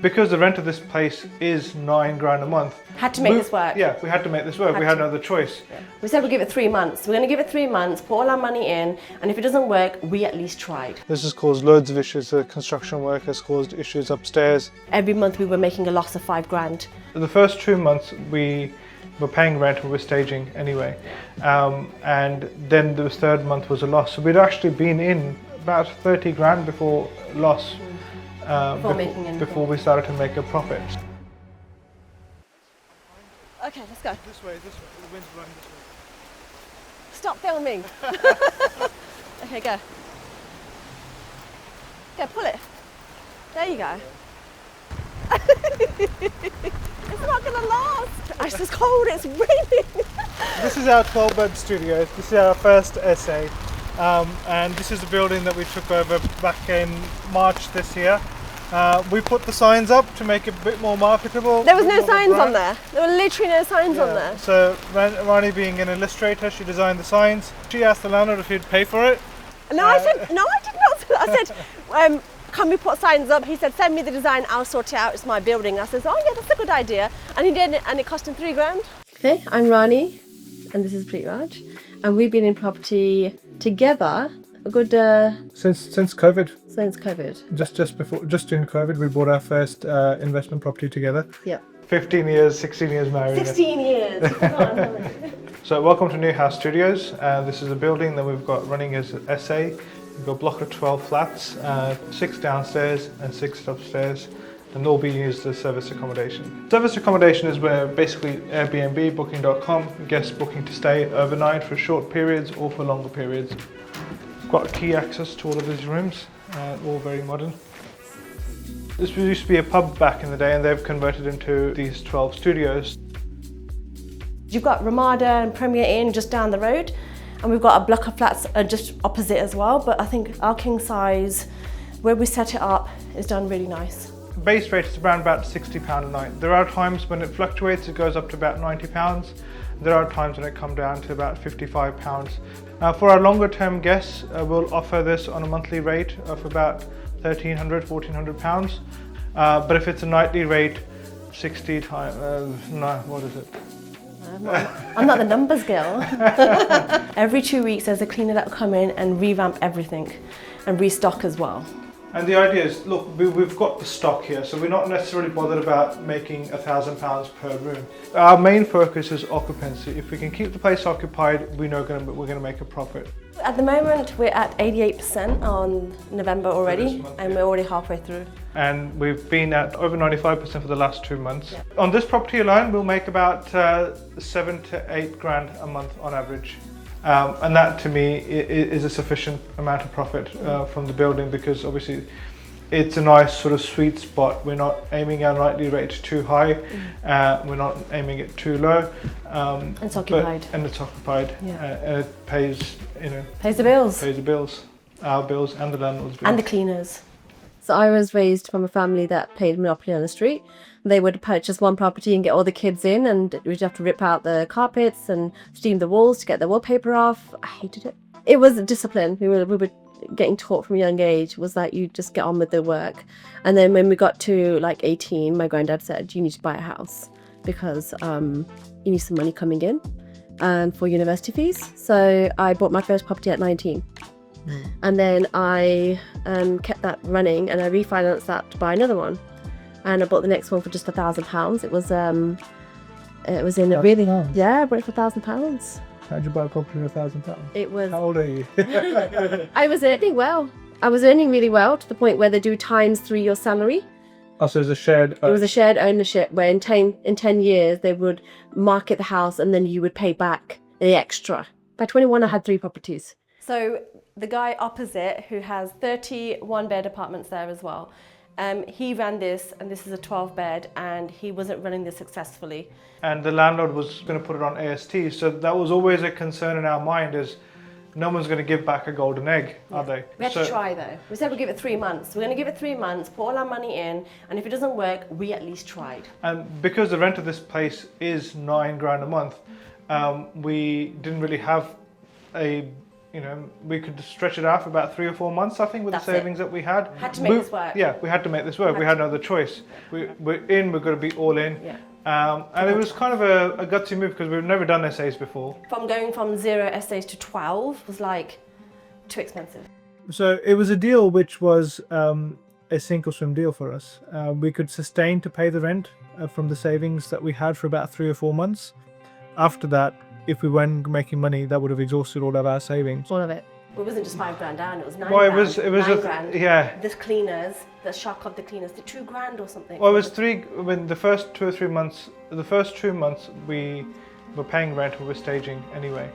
Because the rent of this place is £9 a month. Had to make this work. Yeah, we had to make this work. We had no other choice. Yeah. We said we'll give it 3 months. We're going to give it 3 months, put all our money in, and if it doesn't work, we at least tried. This has caused loads of issues. The construction work has caused issues upstairs. Every month we were making a loss of 5 grand. The first 2 months we were paying rent and we were staging anyway. And then the third month was a loss. So we'd actually been in about 30 grand before loss. Before we started to make a profit. Okay, let's go. This way, the wind's blowing this way. Stop filming. Okay, go. Go, pull it. There you go. It's not gonna last. It's just cold, it's raining. This is our 12-bed studio. This is our first SA. And this is the building that we took over back in March this year. We put the signs up to make it a bit more marketable. There was no signs on there. There were literally no signs on there. So Rani, being an illustrator, she designed the signs. She asked the landlord if he'd pay for it. No, I said, no, I did not say that. I said, can we put signs up? He said, send me the design, I'll sort it out, it's my building. I said, oh yeah, that's a good idea. And he did it, and it cost him 3 grand. Okay, I'm Rani, and this is Raj. And we've been in property together a good since COVID. Since COVID. Just during COVID, we bought our first investment property together. Yeah. 15 years, 16 years married. 16 years. So welcome to New House Studios. This is a building that we've got running as SA. We've got a block of 12 flats, 6 downstairs and 6 upstairs, and all being used as service accommodation. Service accommodation is where basically Airbnb, Booking.com, guests booking to stay overnight for short periods or for longer periods. Got key access to all of these rooms, all very modern. This used to be a pub back in the day, and they've converted into these 12 studios. You've got Ramada and Premier Inn just down the road, and we've got a block of flats just opposite as well, but I think our king size, where we set it up, is done really nice. Base rate is around about £60 a night. There are times when it fluctuates, it goes up to about £90. There are times when it comes down to about £55. For our longer term guests, we'll offer this on a monthly rate of about £1,300, £1,400. But if it's a nightly rate, 60 times, what is it? I'm not the numbers girl. Every 2 weeks there's a cleaner that will come in and revamp everything and restock as well. And the idea is, look, we've got the stock here, so we're not necessarily bothered about making £1,000 per room. Our main focus is occupancy. If we can keep the place occupied, we know we're going to make a profit. At the moment, we're at 88% on November already, and we're already halfway through. And we've been at over 95% for the last 2 months. Yeah. On this property alone, we'll make about 7 to 8 grand a month on average. And that to me is a sufficient amount of profit from the building, because obviously it's a nice sort of sweet spot. We're not aiming our nightly rate too high, we're not aiming it too low. And it's occupied. And it's occupied, and it pays, pays the bills. Pays the bills, our bills and the landlord's bills. And the cleaners. So I was raised from a family that paid monopoly on the street. They would purchase one property and get all the kids in, and we'd have to rip out the carpets and steam the walls to get the wallpaper off. I hated it. It was a discipline. We were getting taught from a young age, was that you just get on with the work. And then when we got to like 18, my granddad said, you need to buy a house because you need some money coming in and for university fees. So I bought my first property at 19. And then I kept that running, and I refinanced that to buy another one. And I bought the next one for just £1,000. It was in a really, I bought it for £1,000. How did you buy a property for £1,000? It was. How old are you? I was earning well. I was earning really well, to the point where they do ×3 your salary. Oh, so it was a shared. It was a shared ownership where in 10 years they would market the house, and then you would pay back the extra. By 21, I had 3 properties. So the guy opposite, who has 31 bed apartments there as well, he ran this, and this is a 12 bed, and he wasn't running this successfully. And the landlord was going to put it on AST, so that was always a concern in our mind, is no one's going to give back a golden egg, are they? We had to try though. We said we'll give it 3 months. We're going to give it 3 months, put all our money in, and if it doesn't work, we at least tried. And because the rent of this place is £9 grand a month, we didn't really have a you know, we could stretch it out for about 3 or 4 months, I think, with That's the savings that we had. Had to make this work. Yeah, we had to make this work. We had no other choice. We're going to be all in. Yeah. And it was kind of a gutsy move because we've never done essays before. From going from 0 essays to 12 was like too expensive. So it was a deal which was a sink or swim deal for us. We could sustain to pay the rent from the savings that we had for about 3 or 4 months. After that, if we weren't making money, that would have exhausted all of our savings. All of it. It wasn't just $5,000 down, it was 9 Well, grand. it was 9 grand. yeah. The cleaners, the shock of the cleaners, the $2,000 or something. Well, it was 3 when the first 2 or 3 months. The first 2 months we were paying rent, we were staging anyway,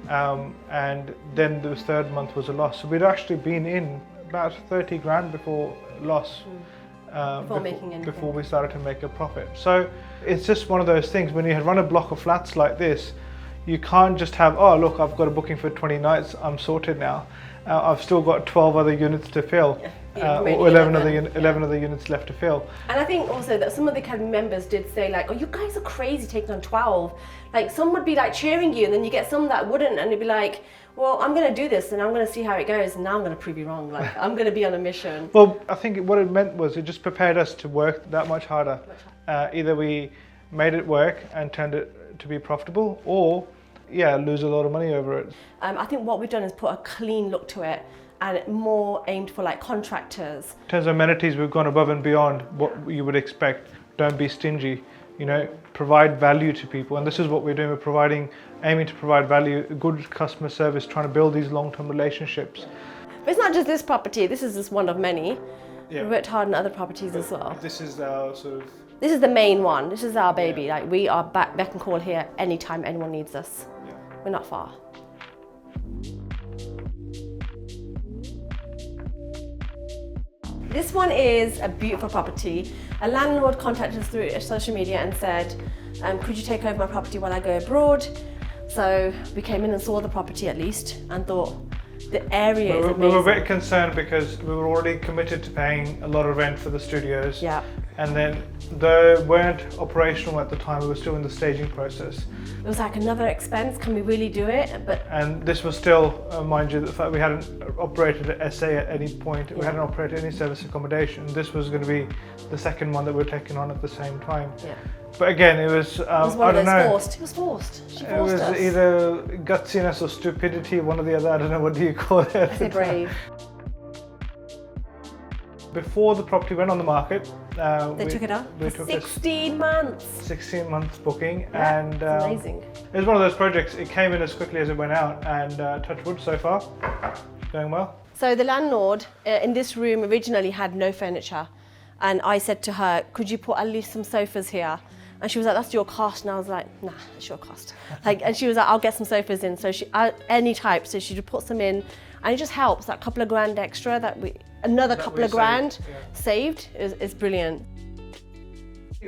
and then the third month was a loss. So we'd actually been in about 30 grand before loss. Before we started to make a profit. So it's just one of those things when you run a block of flats like this, you can't just have, oh look, I've got a booking for 20 nights, I'm sorted now. I've still got 12 other units to fill, or 11 other units left to fill. And I think also that some of the academy members did say like, oh, you guys are crazy taking on 12. Like some would be like cheering you, and then you get some that wouldn't, and it'd be like, well, I'm going to do this and I'm going to see how it goes, and now I'm going to prove you wrong. Like I'm going to be on a mission. Well, I think what it meant was it just prepared us to work that much harder. Either we made it work and turned it to be profitable, or lose a lot of money over it. I think what we've done is put a clean look to it, and more aimed for like contractors. In terms of amenities, we've gone above and beyond what you would expect. Don't be stingy, you know, provide value to people. And this is what we're doing. We're aiming to provide value, good customer service, trying to build these long-term relationships. But it's not just this property, this is just one of many. Yeah. We worked hard on other properties as well. This is our sort of... This is the main one, this is our baby. Like we are beck and call here anytime anyone needs us. Yeah. We're not far. This one is a beautiful property. A landlord contacted us through social media and said, could you take over my property while I go abroad? So we came in and saw the property at least and thought the area is amazing. We were a bit concerned because we were already committed to paying a lot of rent for the studios. Yeah. And then they weren't operational at the time, we were still in the staging process. It was like another expense, can we really do it? And this was still, mind you, the fact we hadn't operated an SA at any point, we hadn't operated any service accommodation. This was going to be the second one that we were taking on at the same time. Yeah. But again, it was, I don't know. Forced. It was forced. She forced us. It was either gutsiness or stupidity, one or the other, I don't know, what do you call it? I say brave. Before the property went on the market, they took it up for 16 months. 16 months booking, yeah, and it's amazing. It was one of those projects. It came in as quickly as it went out, and touch wood, so far, going well. So the landlord in this room originally had no furniture, and I said to her, "Could you put at least some sofas here?" And she was like, "That's your cost." And I was like, "Nah, it's your cost." And she was like, "I'll get some sofas in." So any type. So she put some in, and it just helps. That couple of grand extra couple of grand saved is brilliant.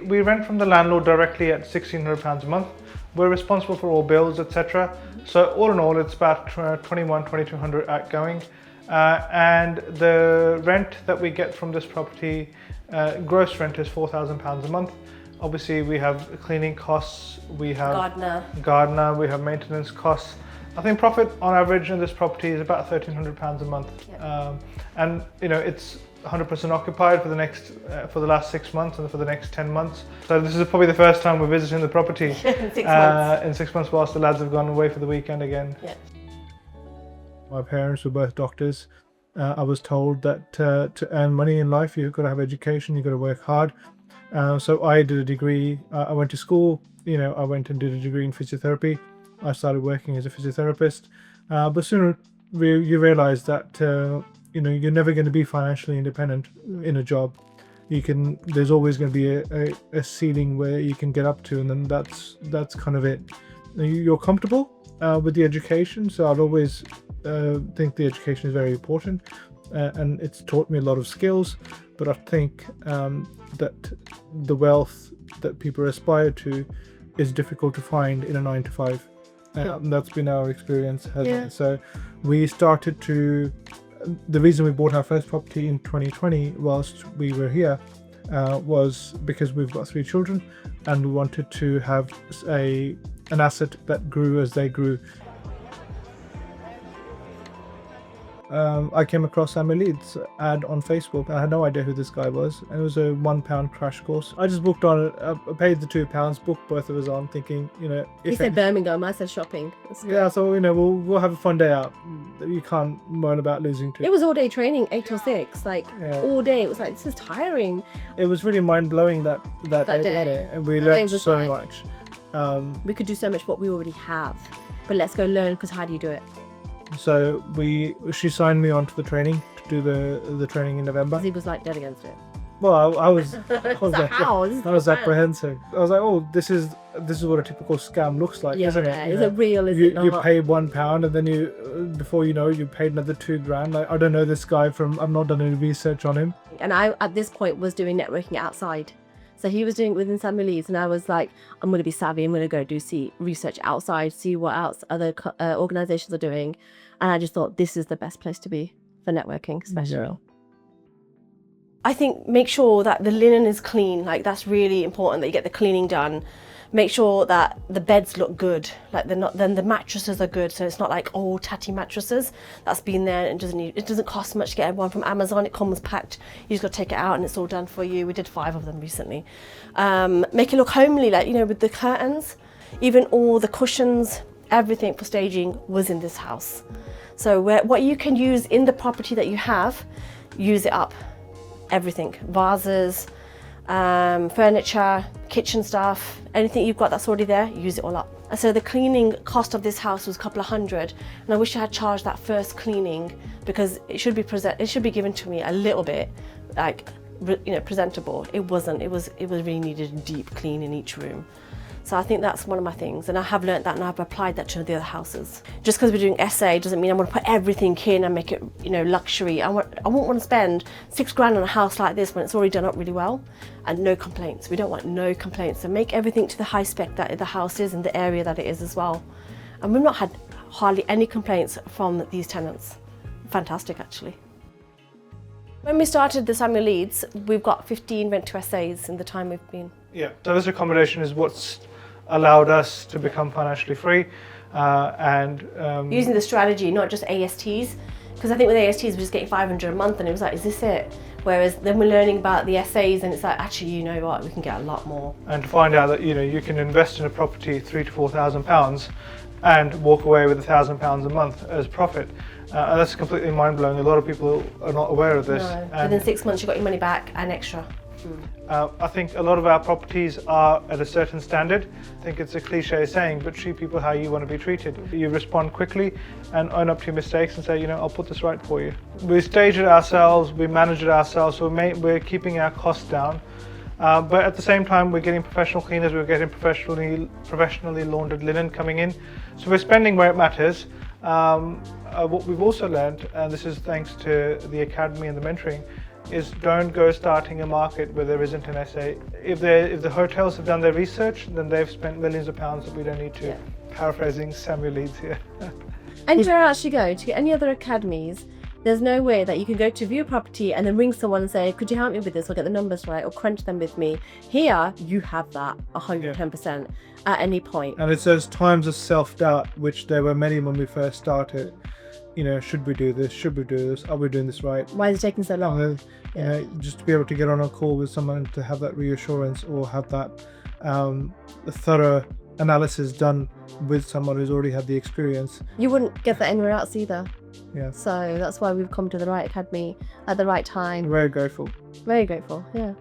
We rent from the landlord directly at £1,600 a month. We're responsible for all bills, etc. So all in all, it's about $2,100-2,200 outgoing. And the rent that we get from this property, gross rent is £4,000 a month. Obviously, we have cleaning costs, we have gardener, we have maintenance costs. I think profit on average in this property is about £1,300 a month. Yep. And you know, it's 100% occupied for the last 6 months and for the next 10 months. So this is probably the first time we're visiting the property in 6 months. In 6 months, whilst the lads have gone away for the weekend again. Yeah. My parents were both doctors. I was told that to earn money in life, you've got to have education, you've got to work hard. So I did a degree. I went to school. You know, I went and did a degree in physiotherapy. I started working as a physiotherapist, but sooner you realise that you know, you're never going to be financially independent in a job. There's always going to be a ceiling where you can get up to, and then that's kind of it. You're comfortable with the education, so I'd always think the education is very important, and it's taught me a lot of skills. But I think that the wealth that people aspire to is difficult to find in a 9-to-5. That's been our experience. So we started to, the reason we bought our first property in 2020 whilst we were here was because we've got 3 children and we wanted to have an asset that grew as they grew. I came across Samuel Leeds ad on Facebook. I had no idea who this guy was, and it was a £1 crash course. I just booked on it. I paid the £2, booked both of us on, thinking, He said Birmingham, I said shopping. Yeah, so we'll have a fun day out. You can't moan about losing to. It was all day training, 8 till 6, all day. It was like, this is tiring. It was really mind blowing that day, and we learned so much. We could do so much what we already have, but let's go learn, because how do you do it? So she signed me on to the training to do the training in November. He was like dead against it. Well, I was apprehensive. I was like, oh, this is what a typical scam looks like, isn't it? Is it real? Is it not? You pay £1, and then before you know, you paid another £2,000. Like, I don't know this guy I've not done any research on him. And I, at this point, was doing networking outside. So he was doing it within Samuel Leeds, and I was like, I'm going to be savvy. I'm going to go research outside, see what else other organizations are doing. And I just thought this is the best place to be for networking, especially. Yeah. I think make sure that the linen is clean. Like, that's really important, that you get the cleaning done. Make sure that the beds look good. Like, then the mattresses are good. So it's not like old tatty mattresses that's been there and it doesn't cost much to get one from Amazon. It comes packed. You just got to take it out and it's all done for you. We did 5 of them recently. Make it look homely, like, with the curtains, even all the cushions, everything for staging was in this house. So what you can use in the property that you have, use it up. Everything, vases, furniture, kitchen stuff, anything you've got that's already there, use it all up. And so the cleaning cost of this house was a couple of $100, and I wish I had charged that first cleaning, because it should be given to me a little bit like, presentable. It wasn't. It was really needed a deep clean in each room. So I think that's one of my things, and I have learnt that, and I've applied that to the other houses. Just because we're doing SA doesn't mean I'm going to put everything in and make it, luxury. I won't want to spend £6,000 on a house like this when it's already done up really well, and no complaints. We don't want no complaints. So make everything to the high spec that the house is and the area that it is as well. And we've not had hardly any complaints from these tenants. Fantastic, actually. When we started the Samuel Leeds, we've got 15 rent to SAs in the time we've been. Yeah, service accommodation is what's allowed us to become financially free, using the strategy, not just ASTs, because I think with ASTs we're just getting 500 a month, and it was like, is this it? Whereas then we're learning about the SAs, and it's like, actually, you know what, we can get a lot more. And to find out that you can invest in a property £3,000 to £4,000 and walk away with £1,000 a month as profit. And that's completely mind-blowing. A lot of people are not aware of this. No. Within 6 months you got your money back and extra. I think a lot of our properties are at a certain standard. I think it's a cliche saying, but treat people how you want to be treated. You respond quickly and own up to your mistakes and say, I'll put this right for you. We stage it ourselves, we manage it ourselves, so we're keeping our costs down. But at the same time, we're getting professional cleaners, we're getting professionally laundered linen coming in. So we're spending where it matters. What we've also learned, and this is thanks to the academy and the mentoring, is don't go starting a market where there isn't an SA. If the hotels have done their research, then they've spent millions of pounds that we don't need to. Yeah. Paraphrasing Samuel Leeds here. And where else you go to get any other academies, there's no way that you can go to view a property and then ring someone and say, could you help me with this, or get the numbers right, or crunch them with me. Here, you have that 110% at any point. And it's those times of self-doubt, which there were many when we first started. Should we do this? Should we do this? Are we doing this right? Why is it taking so long? Just to be able to get on a call with someone to have that reassurance, or have that thorough analysis done with someone who's already had the experience. You wouldn't get that anywhere else either. Yeah. So that's why we've come to the right academy at the right time. Very grateful. Very grateful, yeah.